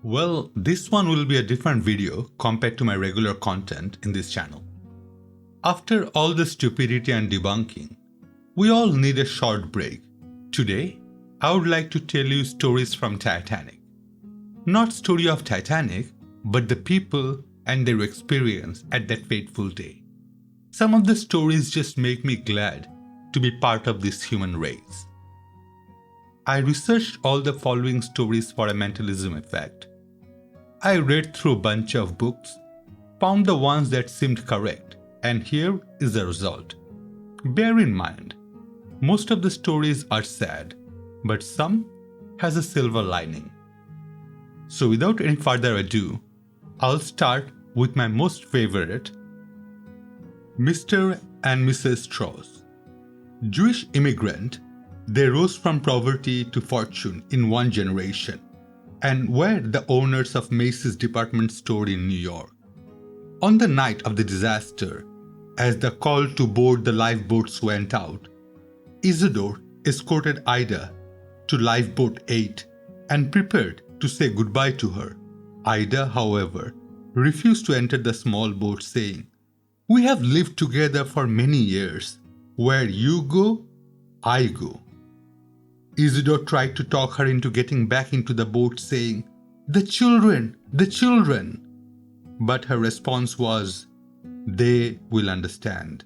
Well, this one will be a different video compared to my regular content in this channel. After all the stupidity and debunking, we all need a short break. Today, I would like to tell you stories from Titanic. Not story of Titanic, but the people and their experience at that fateful day. Some of the stories just make me glad to be part of this human race. I researched all the following stories for a mentalism effect. I read through a bunch of books, found the ones that seemed correct, and here is the result. Bear in mind, most of the stories are sad, but some has a silver lining. So without any further ado, I'll start with my most favorite, Mr. and Mrs. Strauss. Jewish immigrant, they rose from poverty to fortune in one generation and were the owners of Macy's department store in New York. On the night of the disaster, as the call to board the lifeboats went out, Isidore escorted Ida to lifeboat 8 and prepared to say goodbye to her. Ida, however, refused to enter the small boat, saying, "We have lived together for many years. Where you go, I go." Isidore tried to talk her into getting back into the boat, saying, "The children, the children." But her response was, "They will understand."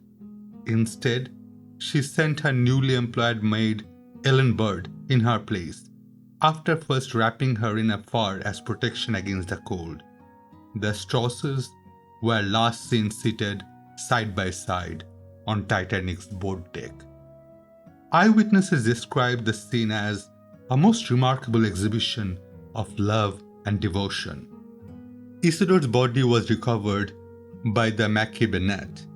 Instead, she sent her newly employed maid, Ellen Bird, in her place, after first wrapping her in a fur as protection against the cold. The Strausses were last seen seated side by side on Titanic's boat deck. Eyewitnesses described the scene as a most remarkable exhibition of love and devotion. Isidore's body was recovered by the Mackay Bennett.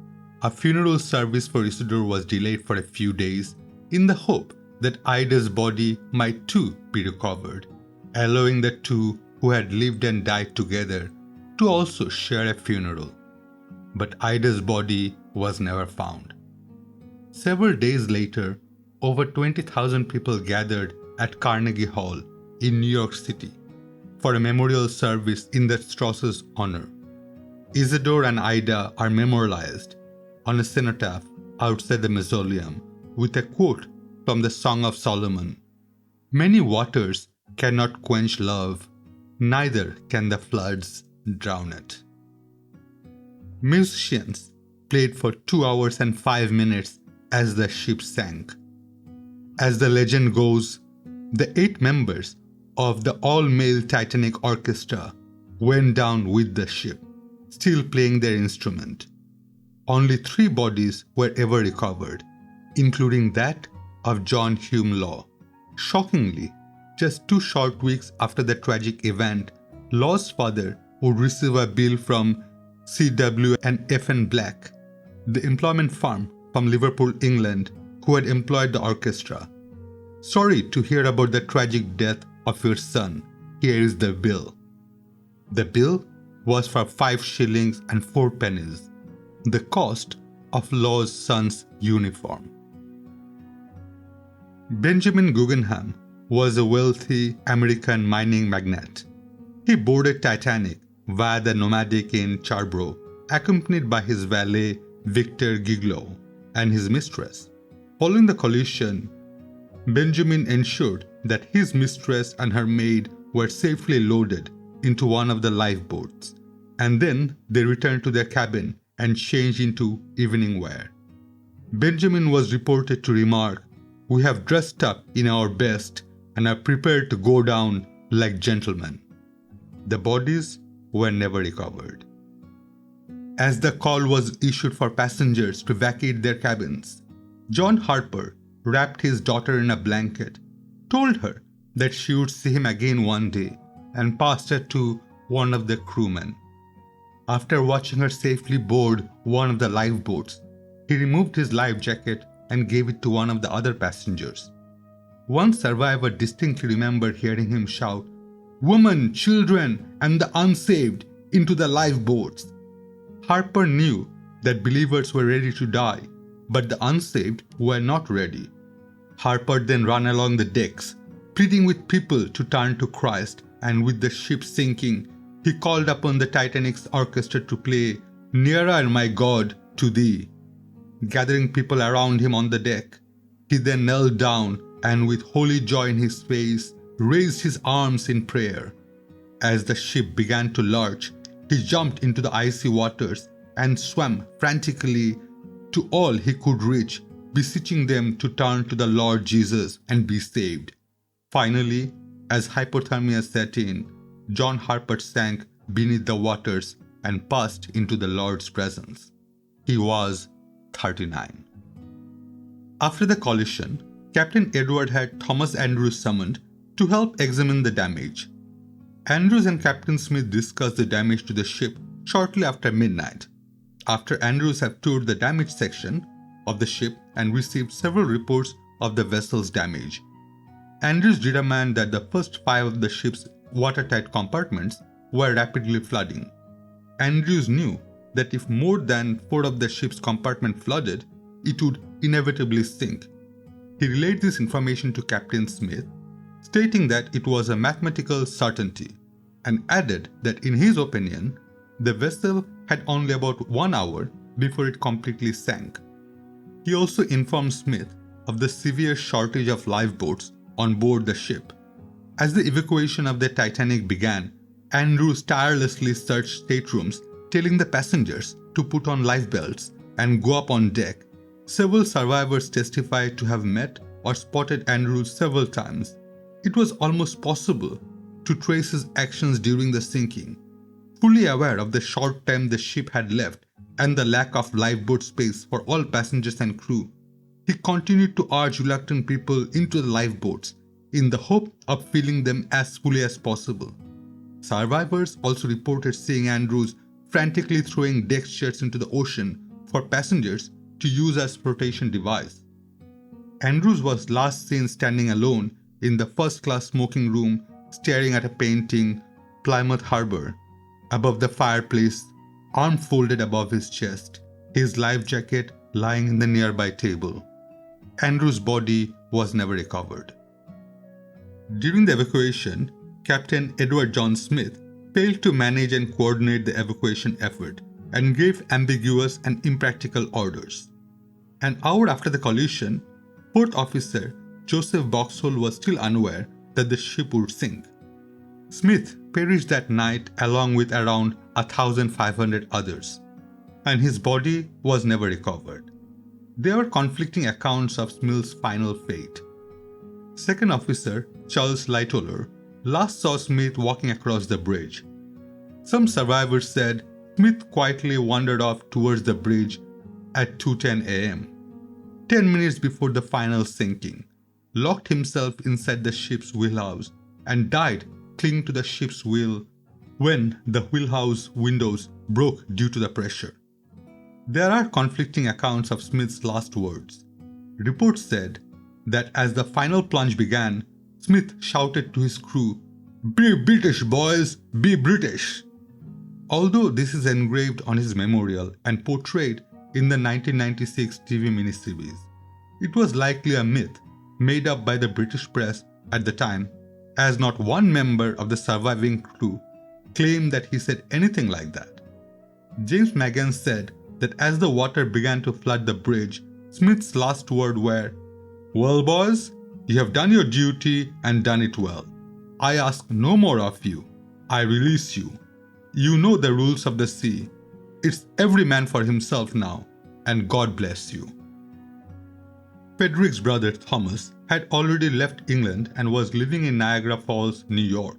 A funeral service for Isidore was delayed for a few days in the hope that Ida's body might too be recovered, allowing the two who had lived and died together to also share a funeral. But Ida's body was never found. Several days later, over 20,000 people gathered at Carnegie Hall in New York City for a memorial service in the Strausses' honor. Isidore and Ida are memorialized on a cenotaph outside the mausoleum with a quote from the Song of Solomon: "Many waters cannot quench love, neither can the floods drown it." Musicians played for 2 hours and 5 minutes as the ship sank. As the legend goes, the 8 members of the all-male Titanic Orchestra went down with the ship, still playing their instrument. Only 3 bodies were ever recovered, including that of John Hume Law. Shockingly, just 2 short weeks after the tragic event, Law's father would receive a bill from C.W. and F.N. Black, the employment firm from Liverpool, England, who had employed the orchestra. "Sorry to hear about the tragic death of your son. Here is the bill." The bill was for 5 shillings and 4 pennies, the cost of Law's son's uniform. Benjamin Guggenheim was a wealthy American mining magnate. He boarded Titanic via the Nomadic in Charbrough, accompanied by his valet Victor Giglow and his mistress. Following the collision, Benjamin ensured that his mistress and her maid were safely loaded into one of the lifeboats, and then they returned to their cabin and changed into evening wear. Benjamin was reported to remark, "We have dressed up in our best and are prepared to go down like gentlemen." The bodies were never recovered. As the call was issued for passengers to vacate their cabins, John Harper wrapped his daughter in a blanket, told her that she would see him again one day, and passed her to one of the crewmen. After watching her safely board one of the lifeboats, he removed his life jacket and gave it to one of the other passengers. One survivor distinctly remembered hearing him shout, "Women, children, and the unsaved into the lifeboats." Harper knew that believers were ready to die, but the unsaved were not ready. Harper then ran along the decks, pleading with people to turn to Christ, and with the ship sinking, he called upon the Titanic's orchestra to play "Nearer, My God, to Thee." Gathering people around him on the deck, he then knelt down and with holy joy in his face, raised his arms in prayer. As the ship began to lurch, he jumped into the icy waters and swam frantically to all he could reach, beseeching them to turn to the Lord Jesus and be saved. Finally, as hypothermia set in, John Harper sank beneath the waters and passed into the Lord's presence. He was 39. After the collision, Captain Edward had Thomas Andrews summoned to help examine the damage. Andrews and Captain Smith discussed the damage to the ship shortly after midnight. After Andrews had toured the damaged section of the ship and received several reports of the vessel's damage, Andrews determined that the first 5 of the ship's watertight compartments were rapidly flooding. Andrews knew that if more than 4 of the ship's compartments flooded, it would inevitably sink. He relayed this information to Captain Smith, stating that it was a mathematical certainty, and added that in his opinion, the vessel had only about 1 hour before it completely sank. He also informed Smith of the severe shortage of lifeboats on board the ship. As the evacuation of the Titanic began, Andrews tirelessly searched staterooms, telling the passengers to put on life belts and go up on deck. Several survivors testified to have met or spotted Andrews several times. It was almost possible to trace his actions during the sinking. Fully aware of the short time the ship had left and the lack of lifeboat space for all passengers and crew, he continued to urge reluctant people into the lifeboats in the hope of filling them as fully as possible. Survivors also reported seeing Andrews frantically throwing deck chairs into the ocean for passengers to use as flotation device. Andrews was last seen standing alone in the first-class smoking room, staring at a painting, Plymouth Harbor, above the fireplace, arm folded above his chest, his life jacket lying in the nearby table. Andrews' body was never recovered. During the evacuation, Captain Edward John Smith failed to manage and coordinate the evacuation effort and gave ambiguous and impractical orders. An hour after the collision, Fourth Officer Joseph Boxhall was still unaware that the ship would sink. Smith perished that night along with around 1,500 others, and his body was never recovered. There were conflicting accounts of Smith's final fate. Second Officer Charles Lightoller last saw Smith walking across the bridge. Some survivors said Smith quietly wandered off towards the bridge at 2:10 a.m., 10 minutes before the final sinking, locked himself inside the ship's wheelhouse, and died clinging to the ship's wheel when the wheelhouse windows broke due to the pressure. There are conflicting accounts of Smith's last words. Reports said that as the final plunge began, Smith shouted to his crew, "Be British, boys, be British." Although this is engraved on his memorial and portrayed in the 1996 TV miniseries, it was likely a myth made up by the British press at the time, as not one member of the surviving crew claimed that he said anything like that. James Magan said that as the water began to flood the bridge, Smith's last words were, "Well, boys, you have done your duty and done it well. I ask no more of you. I release you. You know the rules of the sea. It's every man for himself now, and God bless you." Frederick's brother Thomas had already left England and was living in Niagara Falls, New York.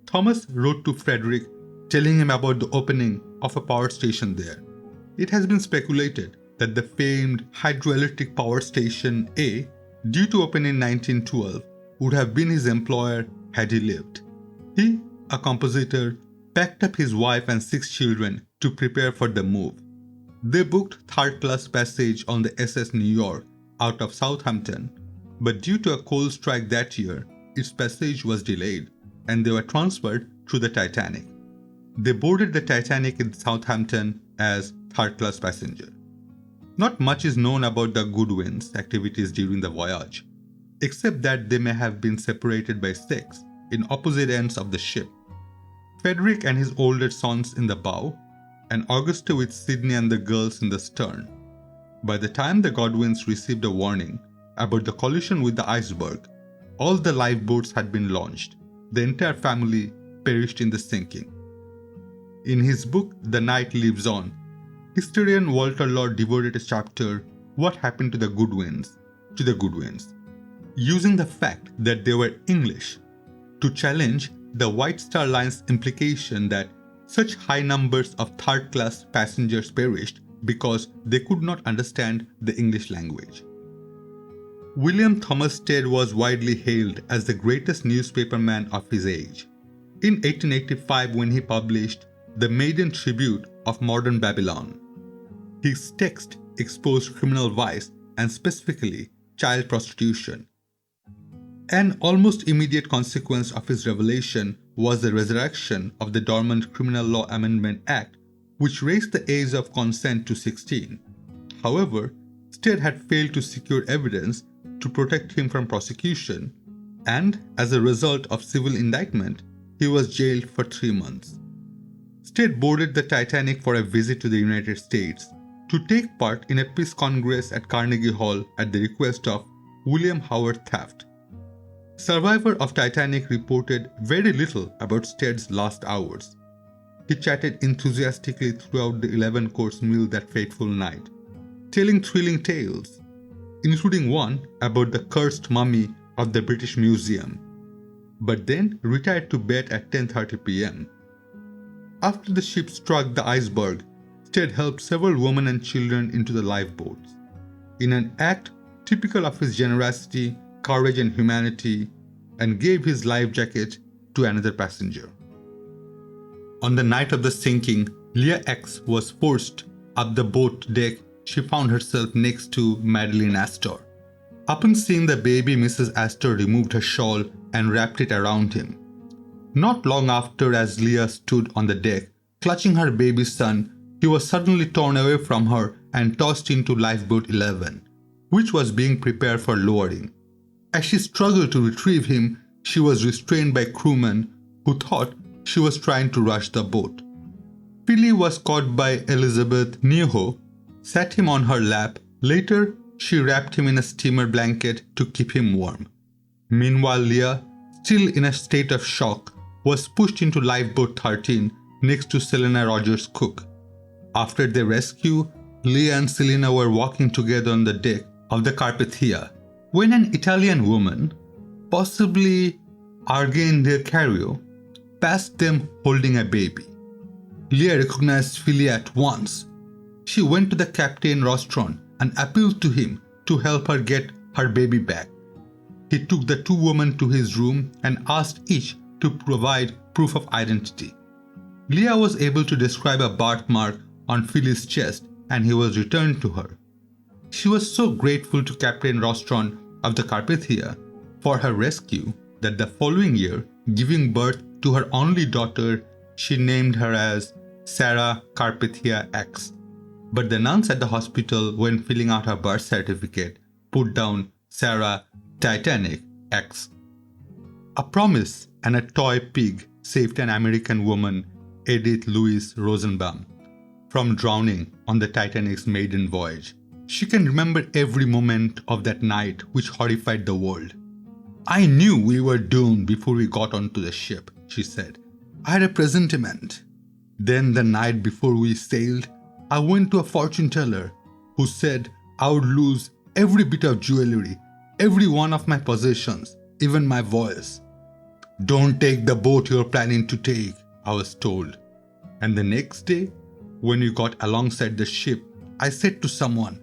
Thomas wrote to Frederick telling him about the opening of a power station there. It has been speculated that the famed hydroelectric power station A, due to open in 1912, would have been his employer had he lived. He, a compositor, packed up his wife and 6 children to prepare for the move. They booked third-class passage on the SS New York out of Southampton, but due to a coal strike that year, its passage was delayed and they were transferred through the Titanic. They boarded the Titanic in Southampton as third-class passenger. Not much is known about the Goodwin's activities during the voyage. except that they may have been separated by sex in opposite ends of the ship. Frederick and his older sons in the bow, and Augusta with Sydney and the girls in the stern. By the time the Godwins received a warning about the collision with the iceberg, all the lifeboats had been launched. The entire family perished in the sinking. In his book, The Night Lives On, historian Walter Lord devoted a chapter, What Happened to the Goodwins, using the fact that they were English to challenge the White Star Line's implication that such high numbers of third-class passengers perished because they could not understand the English language. William Thomas Stead was widely hailed as the greatest newspaperman of his age. In 1885, when he published The Maiden Tribute of Modern Babylon, his text exposed criminal vice and specifically child prostitution. An almost immediate consequence of his revelation was the resurrection of the dormant Criminal Law Amendment Act, which raised the age of consent to 16. However, Stead had failed to secure evidence to protect him from prosecution, and as a result of civil indictment, he was jailed for 3 months. Stead boarded the Titanic for a visit to the United States to take part in a peace congress at Carnegie Hall at the request of William Howard Taft. Survivor of Titanic reported very little about Stead's last hours. He chatted enthusiastically throughout the 11-course meal that fateful night, telling thrilling tales, including one about the cursed mummy of the British Museum, but then retired to bed at 10:30 p.m. After the ship struck the iceberg, Stead helped several women and children into the lifeboats, in an act typical of his generosity, courage and humanity, and gave his life jacket to another passenger. On the night of the sinking, Leah X was forced up the boat deck. She found herself next to Madeline Astor. Upon seeing the baby, Mrs. Astor removed her shawl and wrapped it around him. Not long after, as Leah stood on the deck, clutching her baby son, he was suddenly torn away from her and tossed into Lifeboat 11, which was being prepared for lowering. As she struggled to retrieve him, she was restrained by crewmen who thought she was trying to rush the boat. Philly was caught by Elizabeth Neho, sat him on her lap. Later, she wrapped him in a steamer blanket to keep him warm. Meanwhile, Leah, still in a state of shock, was pushed into Lifeboat 13 next to Selena Rogers Cook. After their rescue, Leah and Selena were walking together on the deck of the Carpathia when an Italian woman, possibly Argane del Cario, passed them holding a baby. Leah recognized Philly at once. She went to the Captain Rostron and appealed to him to help her get her baby back. He took the two women to his room and asked each to provide proof of identity. Leah was able to describe a birthmark on Philly's chest, and he was returned to her. She was so grateful to Captain Rostron of the Carpathia for her rescue that the following year, giving birth to her only daughter, she named her as Sarah Carpathia X. But the nuns at the hospital, when filling out her birth certificate, put down Sarah Titanic X. A promise and a toy pig saved an American woman, Edith Louise Rosenbaum, from drowning on the Titanic's maiden voyage. She can remember every moment of that night, which horrified the world. "I knew we were doomed before we got onto the ship," she said. "I had a presentiment. Then the night before we sailed, I went to a fortune teller who said I would lose every bit of jewelry, every one of my possessions, even my voice. 'Don't take the boat you're planning to take,' I was told. And the next day, when we got alongside the ship, I said to someone,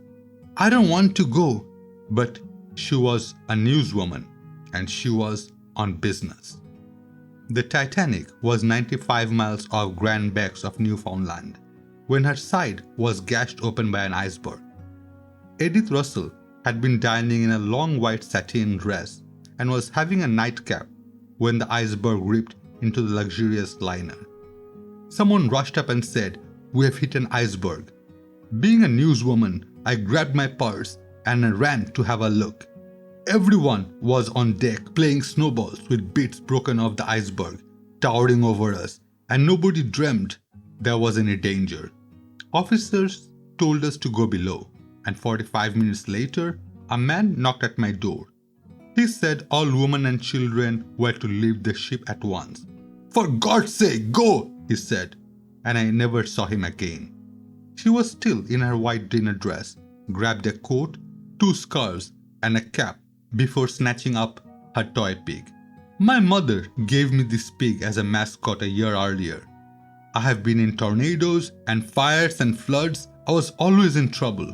'I don't want to go,' but she was a newswoman and she was on business." The Titanic was 95 miles off Grand Banks of Newfoundland when her side was gashed open by an iceberg. Edith Russell had been dining in a long white satin dress and was having a nightcap when the iceberg ripped into the luxurious liner. Someone rushed up and said, "We have hit an iceberg." Being a newswoman, I grabbed my purse and I ran to have a look. Everyone was on deck playing snowballs with bits broken off the iceberg, towering over us, and nobody dreamed there was any danger. Officers told us to go below, and 45 minutes later, a man knocked at my door. He said all women and children were to leave the ship at once. "For God's sake, go!" he said, and I never saw him again. She was still in her white dinner dress, grabbed a coat, 2 scarves, and a cap before snatching up her toy pig. My mother gave me this pig as a mascot a year earlier. I have been in tornadoes and fires and floods. I was always in trouble.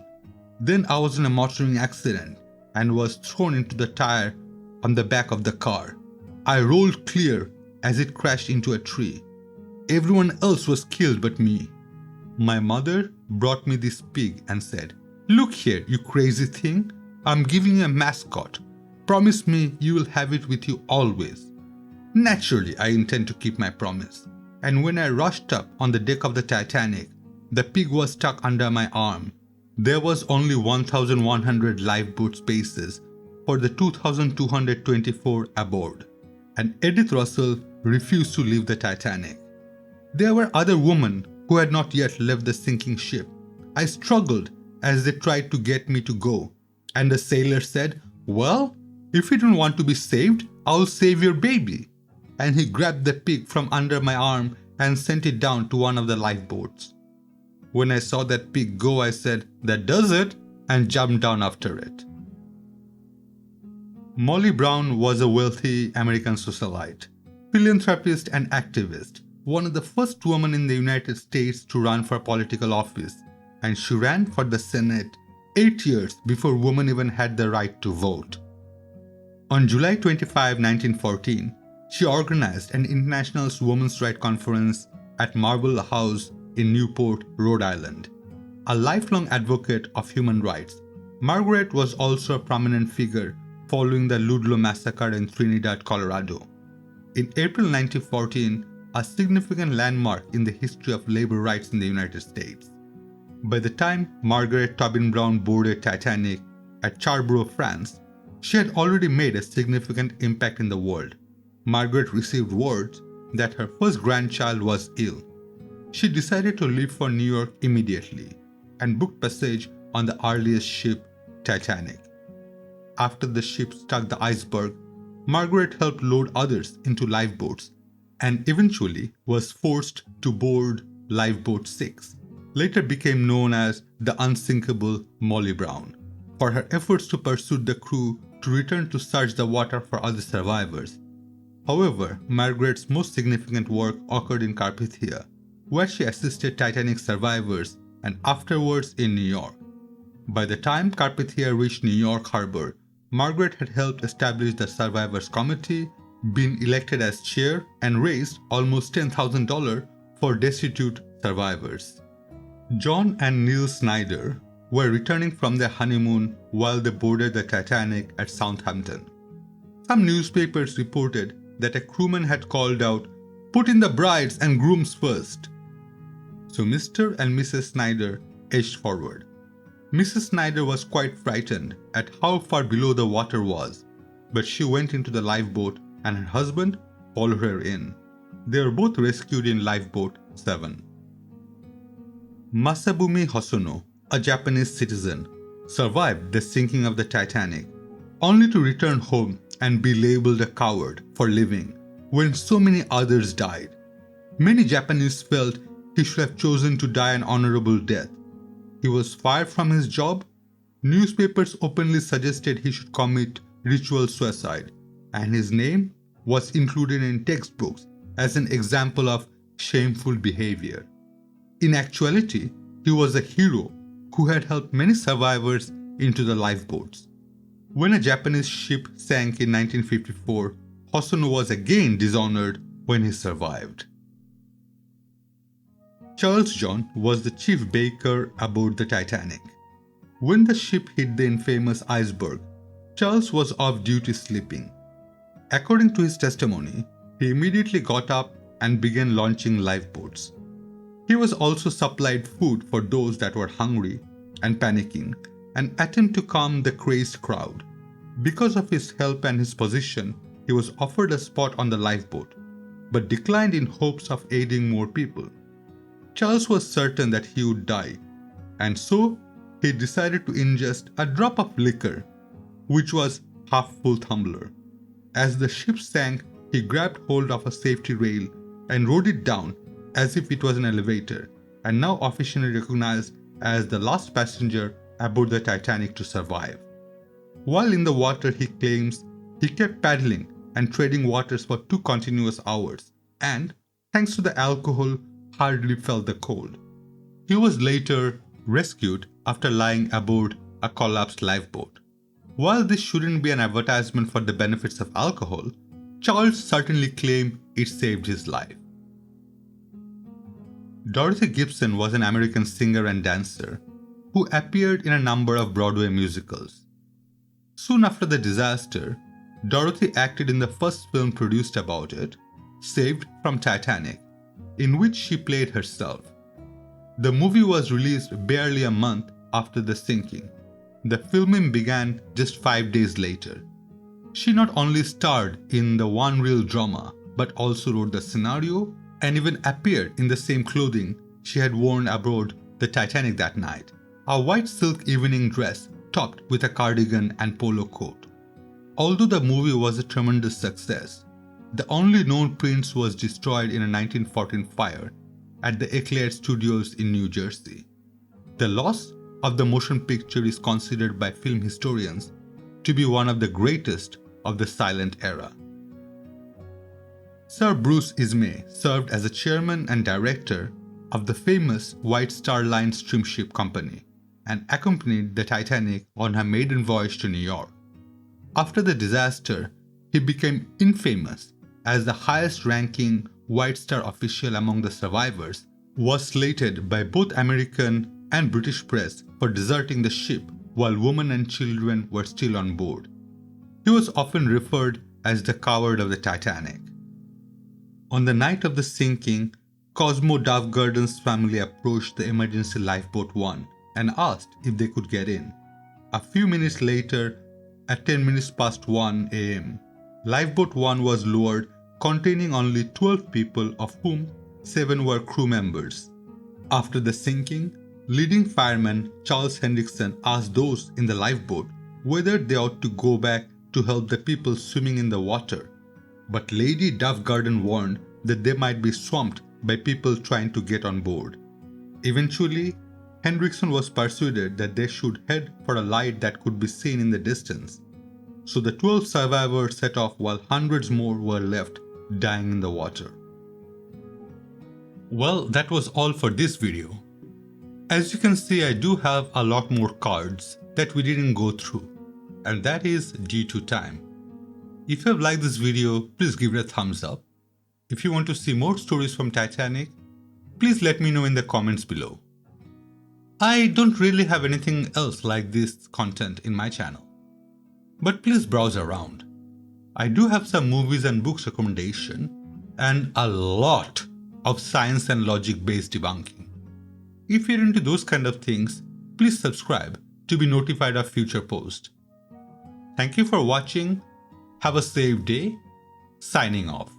Then I was in a motoring accident and was thrown into the tire on the back of the car. I rolled clear as it crashed into a tree. Everyone else was killed but me. My mother brought me this pig and said, "Look here, you crazy thing. I'm giving you a mascot. Promise me you will have it with you always." Naturally, I intend to keep my promise. And when I rushed up on the deck of the Titanic, the pig was stuck under my arm. There was only 1,100 lifeboat spaces for the 2,224 aboard, and Edith Russell refused to leave the Titanic. There were other women who had not yet left the sinking ship. I struggled as they tried to get me to go, and the sailor said, "Well, if you don't want to be saved, I'll save your baby." And he grabbed the pig from under my arm and sent it down to one of the lifeboats. When I saw that pig go, I said, "That does it," and jumped down after it. Molly Brown was a wealthy American socialite, philanthropist and activist, one of the first women in the United States to run for political office, and she ran for the Senate 8 years before women even had the right to vote. On July 25, 1914, she organized an International Women's Rights Conference at Marble House in Newport, Rhode Island. A lifelong advocate of human rights, Margaret was also a prominent figure following the Ludlow massacre in Trinidad, Colorado. In April 1914, a significant landmark in the history of labor rights in the United States. By the time Margaret Tobin Brown boarded Titanic at Cherbourg, France, she had already made a significant impact in the world. Margaret received word that her first grandchild was ill. She decided to leave for New York immediately and booked passage on the earliest ship, Titanic. After the ship struck the iceberg, Margaret helped load others into lifeboats and eventually was forced to board Lifeboat 6, later became known as the unsinkable Molly Brown, for her efforts to pursue the crew to return to search the water for other survivors. However, Margaret's most significant work occurred in Carpathia, where she assisted Titanic survivors and afterwards in New York. By the time Carpathia reached New York Harbor, Margaret had helped establish the Survivors Committee, been elected as chair, and raised almost $10,000 for destitute survivors. John and Neil Snyder were returning from their honeymoon while they boarded the Titanic at Southampton. Some newspapers reported that a crewman had called out, "Put in the brides and grooms first." So Mr. and Mrs. Snyder edged forward. Mrs. Snyder was quite frightened at how far below the water was, but she went into the lifeboat and her husband followed her in. They were both rescued in Lifeboat 7. Masabumi Hosono, a Japanese citizen, survived the sinking of the Titanic, only to return home and be labeled a coward for living when so many others died. Many Japanese felt he should have chosen to die an honorable death. He was fired from his job. Newspapers openly suggested he should commit ritual suicide, and his name was included in textbooks as an example of shameful behavior. In actuality, he was a hero who had helped many survivors into the lifeboats. When a Japanese ship sank in 1954, Hosono was again dishonored when he survived. Charles John was the chief baker aboard the Titanic. When the ship hit the infamous iceberg, Charles was off duty sleeping. According to his testimony, he immediately got up and began launching lifeboats. He was also supplied food for those that were hungry and panicking, an attempt to calm the crazed crowd. Because of his help and his position, he was offered a spot on the lifeboat, but declined in hopes of aiding more people. Charles was certain that he would die, and so he decided to ingest a drop of liquor, which was half-full tumbler. As the ship sank, he grabbed hold of a safety rail and rode it down as if it was an elevator, and now officially recognized as the last passenger aboard the Titanic to survive. While in the water, he claims he kept paddling and treading waters for 2 continuous hours, and, thanks to the alcohol, hardly felt the cold. He was later rescued after lying aboard a collapsed lifeboat. While this shouldn't be an advertisement for the benefits of alcohol, Charles certainly claimed it saved his life. Dorothy Gibson was an American singer and dancer who appeared in a number of Broadway musicals. Soon after the disaster, Dorothy acted in the first film produced about it, Saved from Titanic, in which she played herself. The movie was released barely a month after the sinking. The filming began just 5 days later. She not only starred in the one reel drama, but also wrote the scenario and even appeared in the same clothing she had worn aboard the Titanic that night, a white silk evening dress topped with a cardigan and polo coat. Although the movie was a tremendous success, the only known prints was destroyed in a 1914 fire at the Eclair Studios in New Jersey. The loss of the motion picture is considered by film historians to be one of the greatest of the silent era. Sir Bruce Ismay served as a chairman and director of the famous White Star Line steamship company and accompanied the Titanic on her maiden voyage to New York. After the disaster, he became infamous as the highest-ranking White Star official among the survivors, was slated by both American and British press for deserting the ship while women and children were still on board. He was often referred as the coward of the Titanic. On the night of the sinking, Cosmo Dove-Gurdon's family approached the emergency lifeboat 1 and asked if they could get in. A few minutes later, at 10 minutes past 1 a.m., Lifeboat 1 was lowered, containing only 12 people, of whom 7 were crew members. After the sinking, leading fireman Charles Hendrickson asked those in the lifeboat whether they ought to go back to help the people swimming in the water, but Lady Dove-Gurdon warned that they might be swamped by people trying to get on board. Eventually, Hendrickson was persuaded that they should head for a light that could be seen in the distance. So the 12 survivors set off while hundreds more were left dying in the water. Well, that was all for this video. As you can see, I do have a lot more cards that we didn't go through, and that is due to time. If you have liked this video, please give it a thumbs up. If you want to see more stories from Titanic, please let me know in the comments below. I don't really have anything else like this content in my channel, but please browse around. I do have some movies and books recommendation and a lot of science and logic based debunking. If you're into those kind of things, please subscribe to be notified of future posts. Thank you for watching. Have a safe day. Signing off.